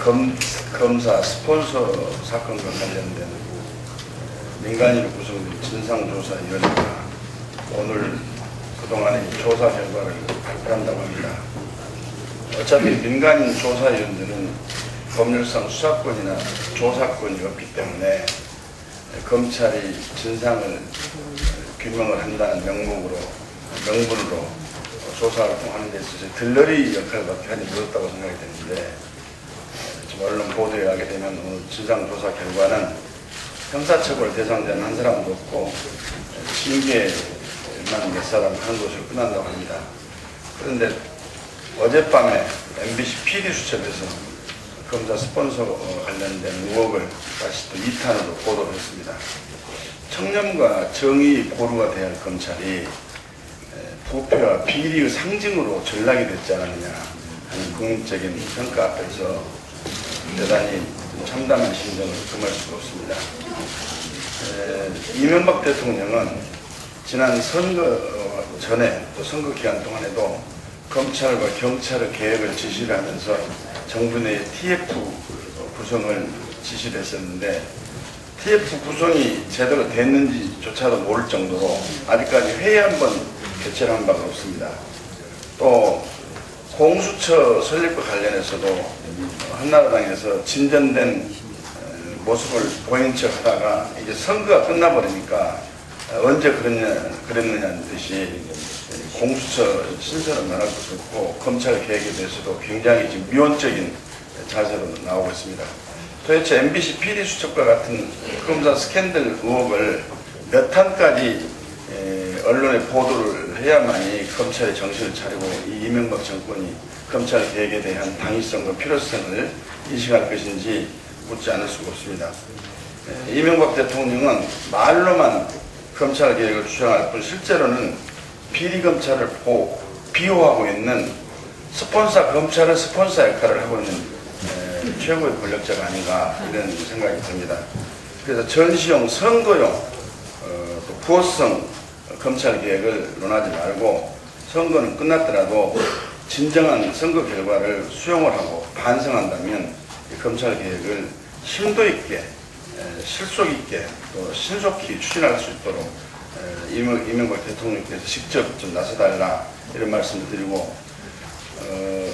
검사 스폰서 사건과 관련된 민간인으로 구성된 진상조사위원회가 오늘 그동안의 조사 결과를 발표한다고 합니다. 어차피 민간인 조사위원들은 법률상 수사권이나 조사권이 없기 때문에 검찰이 진상을 규명을 한다는 명분으로 조사활동하는 데 있어서 들러리 역할밖에 하지 못했다고 생각이 되는데, 지금 언론 보도에 의하게 되면 오늘 진상조사 결과는 형사처벌 대상자는 한 사람도 없고 징계만 몇 사람 하는 것으로 끝난다고 합니다. 그런데 어젯밤에 MBC PD수첩에서 검사 스폰서 관련된 의혹을 다시 또 2탄으로 보도를 했습니다. 청렴과 정의 고루가 돼야 할 검찰이 부패와 비리의 상징으로 전락이 됐지 않았느냐 하는 국민적인 평가 앞에서 대단히 참담한 심정을 금할 수가 없습니다. 이명박 대통령은 지난 선거 전에 또 선거 기간 동안에도 검찰과 경찰의 개혁을 지시를 하면서 정부 내 TF 구성을 지시를 했었는데, TF 구성이 제대로 됐는지조차도 모를 정도로 아직까지 회의 한 번 개최를 한 바가 없습니다. 또 공수처 설립과 관련해서도 한나라당에서 진전된 모습을 보인 척 하다가 이제 선거가 끝나버리니까 언제 그랬느냐는 듯이 공수처 신설을 말할 것도 없고 검찰 개혁에 대해서도 굉장히 지금 미온적인 자세로 나오고 있습니다. 도대체 MBC PD수첩과 같은 검사 스캔들 의혹을 몇 탄까지 언론에 보도를 해야만이 검찰의 정신을 차리고 이 이명박 정권이 검찰 개혁에 대한 당위성과 필요성을 인식할 것인지 묻지 않을 수가 없습니다. 이명박 대통령은 말로만 검찰 개혁을 주장할 뿐 실제로는 비리 검찰을 비호하고 있는 검찰은 스폰서 역할을 하고 있는 최고의 권력자가 아닌가 이런 생각이 듭니다. 그래서 전시용, 선거용, 또 부호성 검찰 개혁을 논하지 말고 선거는 끝났더라도 진정한 선거 결과를 수용을 하고 반성한다면 검찰 개혁을 심도 있게, 실속 있게, 또 신속히 추진할 수 있도록 이명박 대통령께서 직접 좀 나서달라 이런 말씀을 드리고,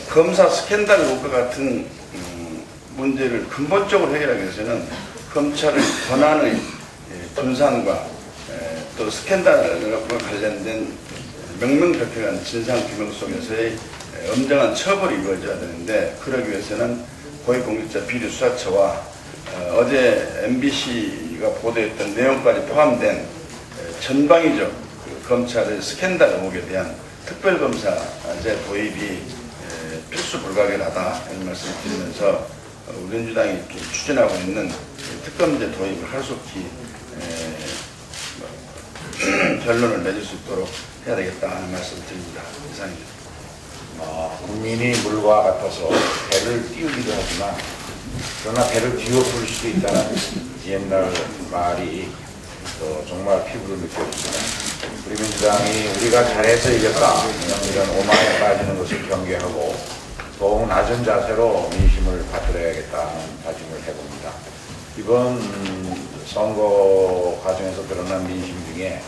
검사 스캔들 의혹과 같은 문제를 근본적으로 해결하기 위해서는 검찰의 권한의 분산과 또 스캔들과 관련된 명명백백한 진상규명 속에서의 엄정한 처벌이 이루어져야 되는데, 그러기 위해서는 고위공직자 비리수사처와 어제 MBC가 보도했던 내용까지 포함된 전방위적 검찰의 스캔들 의혹에 대한 특별검사제 도입이 필수 불가결하다 이런 말씀을 드리면서 우리 민주당이 추진하고 있는 특검제 도입을 하루속히 결론을 내줄 수 있도록 해야 되겠다 하는 말씀을 드립니다. 이상입니다. 국민이 물과 같아서 배를 띄우기도 하지만 그러나 배를 뒤엎을 수도 있다는 옛날 말이 정말 피부로 느껴집니다. 우리 민주당이 우리가 잘해서 이겼다 이런 오만에 빠지는 것을 경계하고 더욱 낮은 자세로 민심을 받들어야겠다는 다짐을 해봅니다. 이번 선거 과정에서 드러난 민심 중에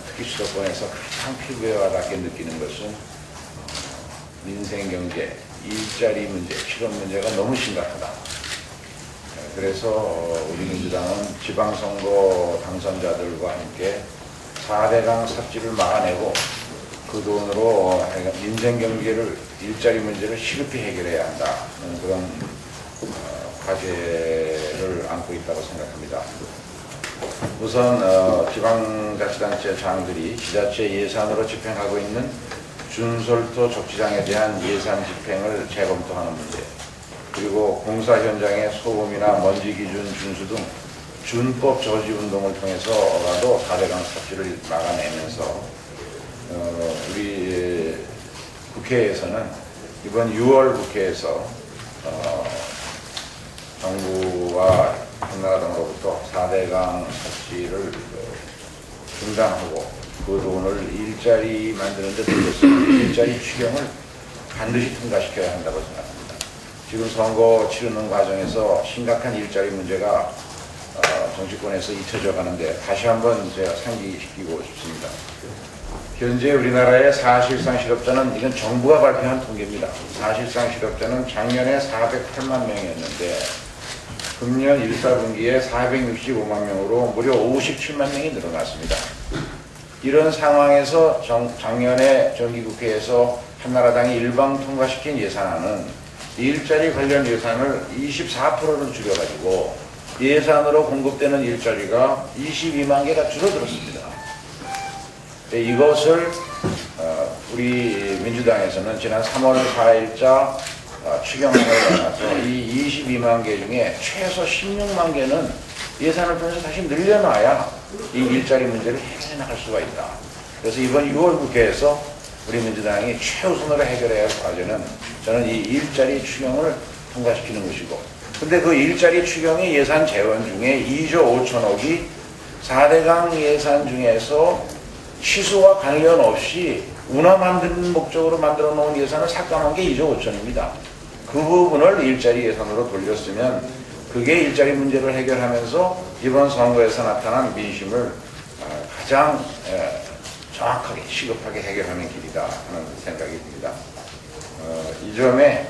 특히 수도권에서 가장 피부에 와닿게 느끼는 것은 민생 경제, 일자리 문제, 실업 문제가 너무 심각하다. 그래서 우리 민주당은 지방선거 당선자들과 함께 4대강 삽질을 막아내고 그 돈으로 민생 경제를, 일자리 문제를 시급히 해결해야 한다는 그런 과제를 안고 있다고 생각합니다. 우선 지방자치단체 장들이 지자체 예산으로 집행하고 있는 준솔도 적지장에 대한 예산 집행을 재검토하는 문제, 그리고 공사 현장의 소음이나 먼지 기준 준수 등 준법 저지 운동을 통해서라도 4대강 삽질을 막아내면서 우리 국회에서는 이번 6월 국회에서 정부와 한나라당으로부터 4대강 삽질을 중단하고 그 돈을 일자리 만드는 데 들였습니다. 일자리 추경을 반드시 통과시켜야 한다고 생각합니다. 지금 선거 치르는 과정에서 심각한 일자리 문제가 정치권에서 잊혀져 가는데 다시 한번 제가 상기시키고 싶습니다. 현재 우리나라의 사실상 실업자는, 이건 정부가 발표한 통계입니다. 사실상 실업자는 작년에 408만 명이었는데 금년 1사분기에 465만 명으로 무려 57만 명이 늘어났습니다. 이런 상황에서 작년에 정기국회에서 한나라당이 일방 통과시킨 예산안은 일자리 관련 예산을 24%를 줄여가지고 예산으로 공급되는 일자리가 22만 개가 줄어들었습니다. 이것을 우리 민주당에서는 지난 3월 4일자 추경안을 내놔서 이 22만 개 중에 최소 16만 개는 예산을 통해서 다시 늘려놔야 이 일자리 문제를 해결해 나갈 수가 있다. 그래서 이번 6월 국회에서 우리 민주당이 최우선으로 해결해야 할 과제는 저는 이 일자리 추경을 통과시키는 것이고, 근데 그 일자리 추경의 예산 재원 중에 2조 5천억이 4대강 예산 중에서 취소와 관련 없이 운하 만드는 목적으로 만들어 놓은 예산을 삭감한 게 2조 5천입니다. 그 부분을 일자리 예산으로 돌렸으면 그게 일자리 문제를 해결하면서 이번 선거에서 나타난 민심을 가장 정확하게 시급하게 해결하는 길이다 하는 생각이 듭니다. 이 점에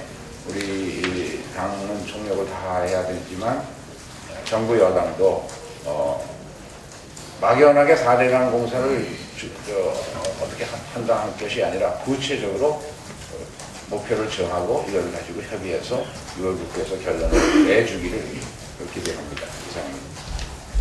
우리 당은 총력을 다해야 되지만 정부 여당도 막연하게 4대강 공사를 어떻게 한다는 것이 아니라 구체적으로 목표를 정하고 이걸 가지고 협의해서 6월 국회에서 결론을 내주기를 기대합니다.